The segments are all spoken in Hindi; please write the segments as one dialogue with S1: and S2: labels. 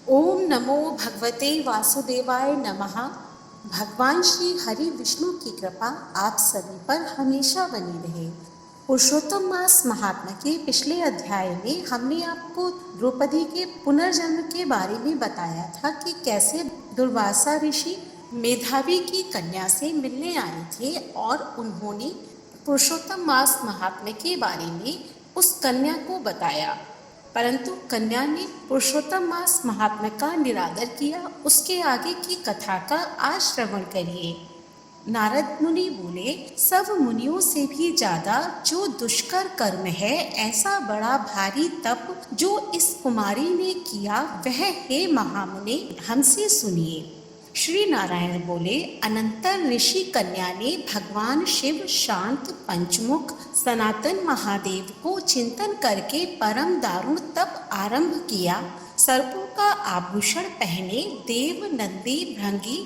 S1: ओम नमो भगवते वासुदेवाय नमः। भगवान श्री हरि विष्णु की कृपा आप सभी पर हमेशा बनी रहे। पुरुषोत्तम मास महात्मा के पिछले अध्याय में हमने आपको द्रौपदी के पुनर्जन्म के बारे में बताया था कि कैसे दुर्वासा ऋषि मेधावी की कन्या से मिलने आए थे और उन्होंने पुरुषोत्तम मास महात्मा के बारे में उस कन्या को बताया, परंतु कन्या ने पुरुषोत्तम मास महात्मा का निरादर किया। उसके आगे की कथा का आज श्रवण करिए। नारद मुनि बोले, सब मुनियों से भी ज्यादा जो दुष्कर कर्म है, ऐसा बड़ा भारी तप जो इस कुमारी ने किया, वह हे महामुने हमसे सुनिए। श्री नारायण बोले, अनंतर ऋषि कन्या ने भगवान शिव, शांत, पंचमुख, सनातन महादेव को चिंतन करके परम दारुण तप आरंभ किया। सर्पों का आभूषण पहने देव, नंदी, भृंगी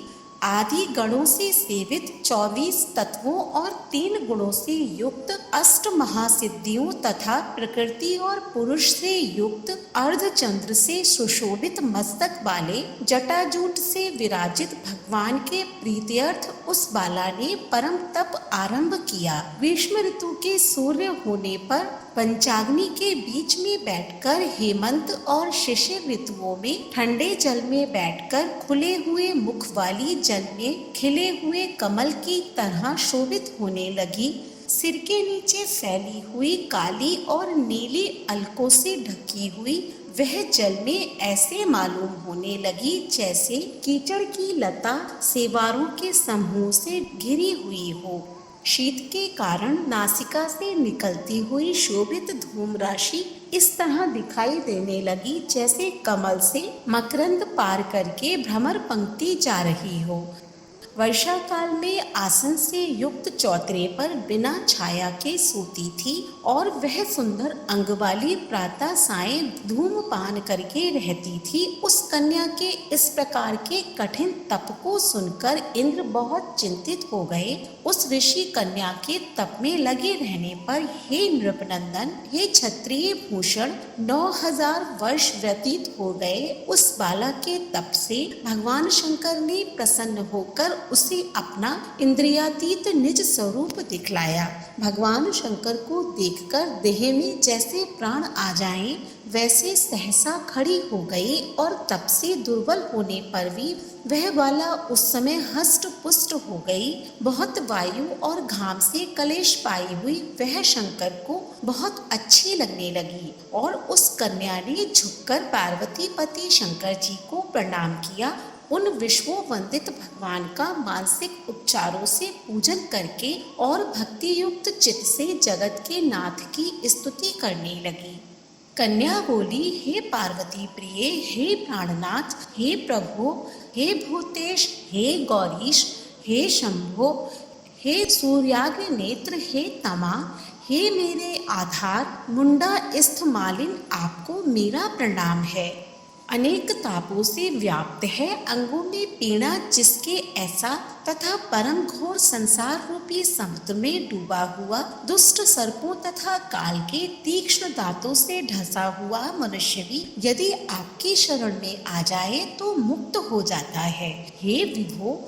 S1: आदि गणों से सेवित 24 तत्वों और 3 गुणों से युक्त अष्ट महासिद्धियों तथा प्रकृति और पुरुष से युक्त अर्धचंद्र से सुशोभित मस्तक वाले जटाजूट से विराजित भगवान के प्रीत्यर्थ उस बाला ने परम तप आरंभ किया। ग्रीष्म ऋतु के सूर्य होने पर पंचाग्नि के बीच में बैठकर, हेमंत और शिशिर ऋतुओं में ठंडे जल में बैठकर खुले हुए मुख वाली जल में खिले हुए कमल की तरह शोभित होने लगी। सिर के नीचे फैली हुई काली और नीली अलकों से ढकी हुई वह जल में ऐसे मालूम होने लगी जैसे कीचड़ की लता सेवारों के समूह से घिरी हुई हो। शीत के कारण नासिका से निकलती हुई शोभित धूम राशि इस तरह दिखाई देने लगी जैसे कमल से मकरंद पार करके भ्रमर पंक्ति जा रही हो। वर्षा काल में आसन से युक्त चौतरे पर बिना छाया के सोती थी और वह सुंदर अंग वाली प्रातः साय धूमपान करके रहती थी। उस कन्या के इस प्रकार के कठिन तप को सुनकर इंद्र बहुत चिंतित हो गए। उस ऋषि कन्या के तप में लगे रहने पर हे नृपनंदन, हे क्षत्रिय भूषण, 9000 वर्ष व्यतीत हो गए। उस बाला के तप से भगवान शंकर ने प्रसन्न होकर उसे अपना इंद्रियातीत निज स्वरूप दिखलाया। भगवान शंकर को देखकर देह में जैसे प्राण आ जाएं, वैसे सहसा खड़ी हो गई और तप से दुर्बल होने पर भी वह बाला उस समय हष्ट पुष्ट हो गई। बहुत वायु और घाम से कलेश पाई हुई वह शंकर को बहुत अच्छी लगने लगी और उस कन्या ने झुककर पार्वती पति शंकर जी को प्रणाम किया। उन विश्वों वंदित भगवान का मानसिक उपचारों से पूजन करके और भक्ति युक्त चित्त से जगत के नाथ की स्तुति करने लगी। कन्या बोली, हे पार्वती प्रिय, हे प्राणनाथ, हे प्रभु, हे भूतेश, हे गौरीश, हे शंभो, हे सूर्याग्नि नेत्र, हे तमा, हे मेरे आधार मुंडा स्थमालिन, आपको मेरा प्रणाम है। अनेक तापों से व्याप्त है, अंगों में पीड़ा जिसके ऐसा तथा परम घोर संसार रूपी समुद्र में डूबा हुआ, दुष्ट सर्पों तथा काल के तीक्ष्ण दांतों से ढसा हुआ मनुष्य भी यदि आपकी शरण में आ जाए तो मुक्त हो जाता है। हे विभो,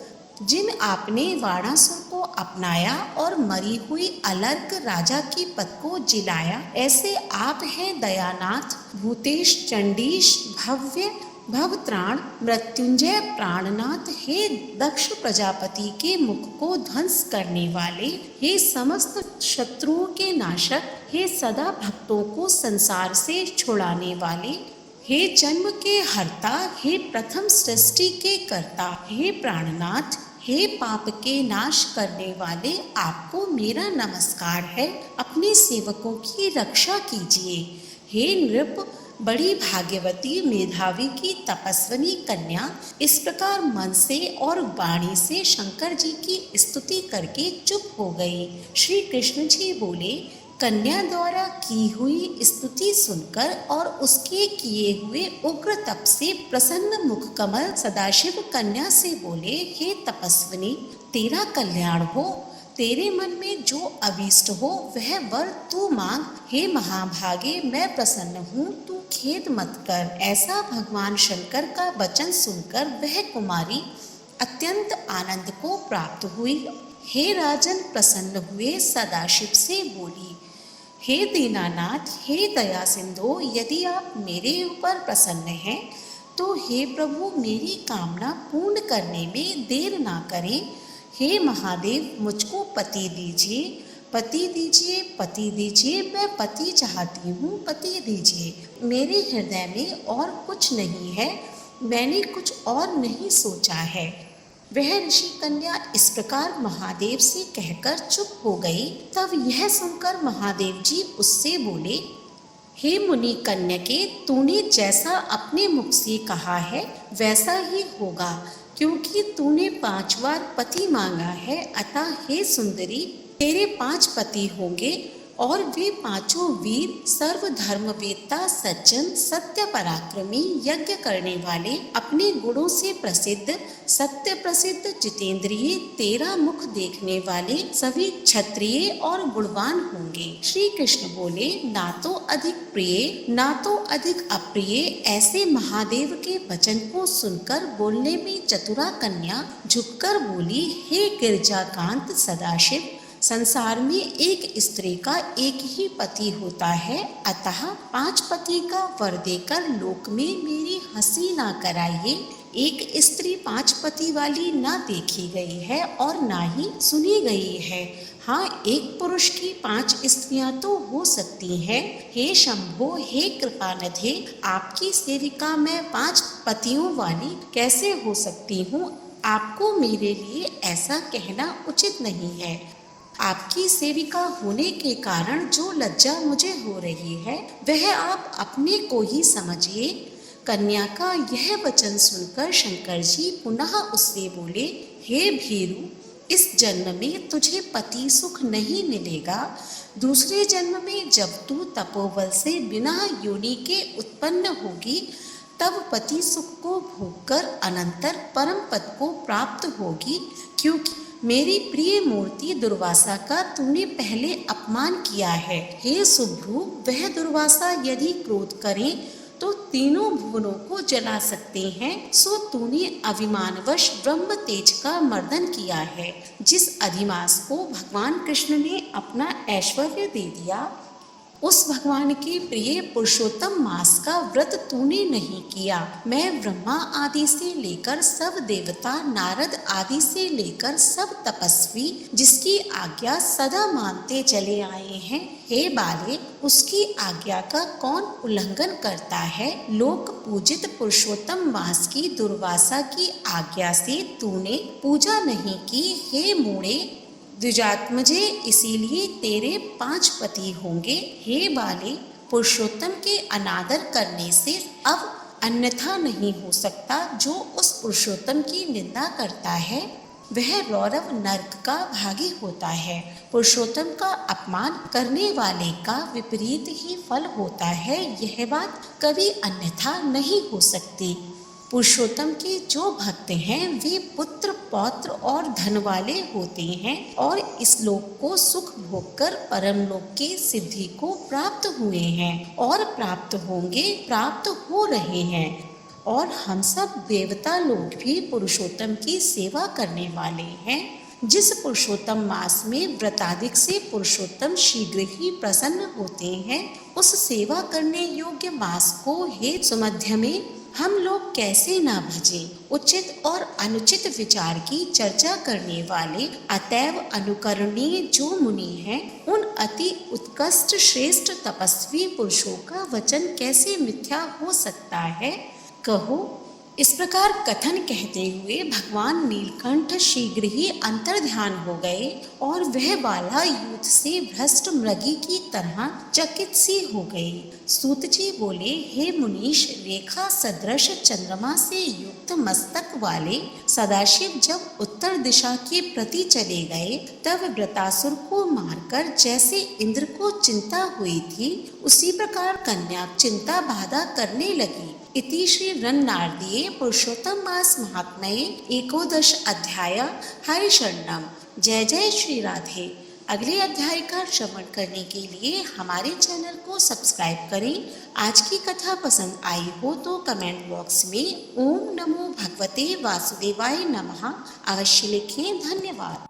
S1: जिन आपने वाणासुर को अपनाया और मरी हुई अलर्क राजा की पद को जिलाया, ऐसे आप हैं दयानाथ, भूतेश, चंडीश, भव्य, भवत्राण, मृत्युंजय, प्राणनाथ, हे दक्ष प्रजापति के मुख को ध्वंस करने वाले, हे समस्त शत्रुओं के नाशक, हे सदा भक्तों को संसार से छुड़ाने वाले, हे जन्म के हर्ता, हे प्रथम सृष्टि के कर्ता, हे प्राणनाथ, हे पाप के नाश करने वाले, आपको मेरा नमस्कार है। अपने सेवकों की रक्षा कीजिए। हे नृप, बड़ी भाग्यवती मेधावी की तपस्विनी कन्या इस प्रकार मन से और वाणी से शंकर जी की स्तुति करके चुप हो गई। श्री कृष्ण जी बोले, कन्या द्वारा की हुई स्तुति सुनकर और उसके किए हुए उग्र तप से प्रसन्न मुख कमल सदाशिव कन्या से बोले, हे तपस्विनी, तेरा कल्याण हो। तेरे मन में जो अभीष्ट हो वह वर तू मांग। हे महाभागे मैं प्रसन्न हूँ, तू खेद मत कर। ऐसा भगवान शंकर का वचन सुनकर वह कुमारी अत्यंत आनंद को प्राप्त हुई। हे राजन प्रसन्न हुए सदाशिव से बोली, हे दीनानाथ, हे दया सिंधु, यदि आप मेरे ऊपर प्रसन्न हैं तो हे प्रभु मेरी कामना पूर्ण करने में देर ना करें। हे महादेव मुझको पति दीजिए, पति दीजिए, पति दीजिए, मैं पति चाहती हूँ, पति दीजिए। मेरे हृदय में और कुछ नहीं है, मैंने कुछ और नहीं सोचा है। वह ऋषि कन्या इस प्रकार महादेव से कहकर चुप हो गई। तब यह सुनकर महादेव जी उससे बोले, हे मुनि कन्यके, तूने जैसा अपने मुख से कहा है वैसा ही होगा, क्योंकि तूने 5 बार पति मांगा है। अतः हे सुंदरी, तेरे 5 पति होंगे और वे 5 वीर, सर्वधर्मवेत्ता, सज्जन, सत्य पराक्रमी, यज्ञ करने वाले, अपने गुणों से प्रसिद्ध, सत्य प्रसिद्ध, जितेंद्रिय, 13 मुख देखने वाले, सभी क्षत्रिय और गुणवान होंगे। श्री कृष्ण बोले, ना तो अधिक प्रिय ना तो अधिक अप्रिय। ऐसे महादेव के वचन को सुनकर बोलने में चतुरा कन्या झुककर बोली, हे गिरजाकांत सदाशिव, संसार में एक स्त्री का एक ही पति होता है, अतः 5 पति का वर देकर लोक में मेरी हंसी ना कराइए। एक स्त्री 5 पति वाली ना देखी गई है और ना ही सुनी गई है। हाँ, एक पुरुष की 5 स्त्रियां तो हो सकती हैं। हे शंभो, हे कृपानिधे, आपकी सेविका मैं 5 पतियों वाली कैसे हो सकती हूँ? आपको मेरे लिए ऐसा कहना उचित नहीं है। आपकी सेविका होने के कारण जो लज्जा मुझे हो रही है वह आप अपने को ही समझिए। कन्या का यह वचन सुनकर शंकर जी पुनः उससे बोले, हे भीरु, इस जन्म में तुझे पति सुख नहीं मिलेगा। दूसरे जन्म में जब तू तपोबल से बिना योनि के उत्पन्न होगी तब पति सुख को भोगकर अनंतर परम पद को प्राप्त होगी, क्योंकि मेरी प्रिय मूर्ति दुर्वासा का तूने पहले अपमान किया है। हे सुभ्रु, वह दुर्वासा यदि क्रोध करें तो तीनों भुवनों को जला सकते हैं। सो तूने अभिमानवश ब्रह्म तेज का मर्दन किया है। जिस अधिमास को भगवान कृष्ण ने अपना ऐश्वर्य दे दिया, उस भगवान के प्रिय पुरुषोत्तम मास का व्रत तूने नहीं किया। मैं ब्रह्मा आदि से लेकर सब देवता, नारद आदि से लेकर सब तपस्वी जिसकी आज्ञा सदा मानते चले आए हैं। हे बाले, उसकी आज्ञा का कौन उल्लंघन करता है? लोक पूजित पुरुषोत्तम मास की दुर्वासा की आज्ञा से तूने पूजा नहीं की। हे मूढ़े द्विजात्मजे, इसीलिए तेरे 5 पति होंगे। हे बाले, पुरुषोत्तम के अनादर करने से अब अन्यथा नहीं हो सकता। जो उस पुरुषोत्तम की निंदा करता है वह रौरव नरक का भागी होता है। पुरुषोत्तम का अपमान करने वाले का विपरीत ही फल होता है। यह बात कभी अन्यथा नहीं हो सकती। पुरुषोत्तम के जो भक्त हैं वे पुत्र, पौत्र और धन वाले होते हैं और इस लोक को सुख भोगकर परम लोक की सिद्धि को प्राप्त हुए हैं और प्राप्त होंगे, प्राप्त हो रहे हैं। और हम सब देवता लोग भी पुरुषोत्तम की सेवा करने वाले हैं। जिस पुरुषोत्तम मास में व्रताधिक से पुरुषोत्तम शीघ्र ही प्रसन्न होते हैं, उस सेवा करने योग्य मास को हे सुमध्य में हम लोग कैसे ना भजें। उचित और अनुचित विचार की चर्चा करने वाले अतएव अनुकरणीय जो मुनि हैं, उन अति उत्कृष्ट श्रेष्ठ तपस्वी पुरुषों का वचन कैसे मिथ्या हो सकता है? कहो। इस प्रकार कथन कहते हुए भगवान नीलकंठ शीघ्र ही अंतर्ध्यान हो गए और वह बाला युद्ध से भ्रष्ट मृगी की तरह चकित सी हो गई। सूत जी बोले, हे मुनीश, रेखा सदृश चंद्रमा से युक्त मस्तक वाले सदाशिव जब उत्तर दिशा के प्रति चले गए तब वृतासुर को मारकर जैसे इंद्र को चिंता हुई थी, उसी प्रकार कन्या चिंता बाधा करने लगी। इति श्री रन्नार्दीये पुरुषोत्तम मास महात्म्ये 11 अध्याय हरिशरणम। जय जय श्री राधे। अगले अध्याय का श्रवण करने के लिए हमारे चैनल को सब्सक्राइब करें। आज की कथा पसंद आई हो तो कमेंट बॉक्स में ओम नमो भगवते वासुदेवाय नमः अवश्य लिखें। धन्यवाद।